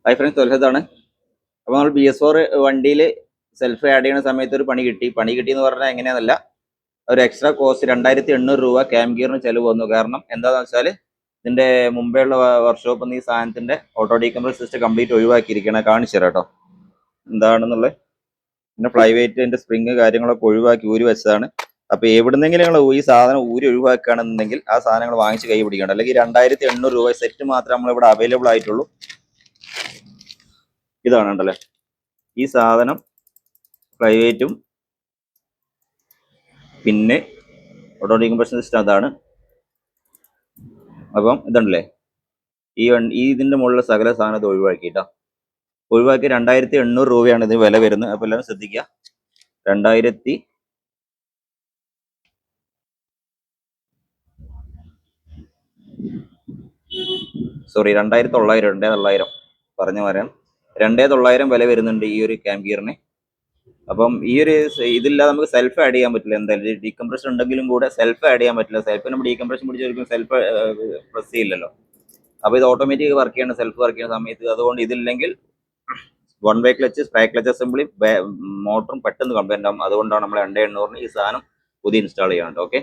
Hi friends, തൊലഹത്താണ്. അപ്പോൾ നമ്മൾ BS4 വണ്ടിയിൽ സെൽഫ് ആഡ് ചെയ്യുന്ന സമയത്ത് ഒരു പണി കിട്ടിയെന്ന് പറഞ്ഞാൽ എങ്ങനെയാണെന്നല്ല, ഒരു എക്സ്ട്രാ കോസ്റ്റ് 2800 രൂപ ക്യാം ഗിയറിന് ചിലവ് വന്നു. കാരണം എന്താണെന്ന് വെച്ചാൽ ഇതിൻ്റെ മുമ്പേ ഉള്ള വർക്ക്ഷോപ്പിൽ നിന്ന് ഈ സാധനത്തിൻ്റെ ഓട്ടോ ഡീകംപ്രസ് സിസ്റ്റം കംപ്ലീറ്റ് ഒഴിവാക്കിയിരിക്കണം. കാണിച്ചു തരാം കേട്ടോ എന്താണെന്നുള്ളത്. പിന്നെ ഫ്ലൈ വെയിറ്റിൻ്റെ സ്പ്രിങ് കാര്യങ്ങളൊക്കെ ഒഴിവാക്കി ഊരി വെച്ചതാണ്. അപ്പോൾ എവിടുന്നെങ്കിലും നിങ്ങൾ ഈ സാധനം ഊരി ഒഴിവാക്കുകയാണെന്നുണ്ടെങ്കിൽ ആ സാധനങ്ങൾ വാങ്ങിച്ച് കൈ പിടിക്കണം. അല്ലെങ്കിൽ 2800 രൂപ സെറ്റ് മാത്രമേ നമ്മളിവിടെ അവൈലബിൾ ആയിട്ടുള്ളൂ. ഇതാണ് ഉണ്ടല്ലേ ഈ സാധനം, ഫ്ലൈ വെയിറ്റും പിന്നെ ഓട്ടോ ഡീകംപ്രഷൻ സിസ്റ്റം അതാണ്. അപ്പം ഇതുണ്ടല്ലേ ഈ ഇതിൻ്റെ മുകളിൽ സകല സാധനത്തെ ഒഴിവാക്കി 2800 രൂപയാണ് ഇത് വില വരുന്നത്. അപ്പോൾ എല്ലാവരും ശ്രദ്ധിക്കുക. 2900 പറഞ്ഞു പറയാം. 2900 വില വരുന്നുണ്ട് ഈ ഒരു ക്യാം ഗിയറിന്. അപ്പം ഈ ഒരു ഇതില്ലാതെ നമുക്ക് സെൽഫ് ആഡ് ചെയ്യാൻ പറ്റില്ല. എന്തായാലും ഡീകംപ്രഷൻ ഉണ്ടെങ്കിലും കൂടെ സെൽഫ് ആഡ് ചെയ്യാൻ പറ്റില്ല. സെൽഫ് നമ്മൾ ഡീകംപ്രഷൻ പിടിച്ചെടുക്കും, സെൽഫ് പ്രസ് ചെയ്യില്ലല്ലോ. അപ്പോൾ ഇത് ഓട്ടോമാറ്റിക് വർക്ക് ചെയ്യണം സെൽഫ് വർക്ക് ചെയ്യുന്ന സമയത്ത്. അതുകൊണ്ട് ഇതില്ലെങ്കിൽ 1 വേ ക്ലച്ച്, സ്പ്രേ ക്ലച്ച് അസംബ്ലി, മോട്ടറും പെട്ടെന്ന് കംപ്ലൈൻ്റ് ആകും. അതുകൊണ്ടാണ് നമ്മൾ 2800 ഈ സാധനം പുതിയ ഇൻസ്റ്റാൾ ചെയ്യാനുണ്ട്. ഓക്കെ.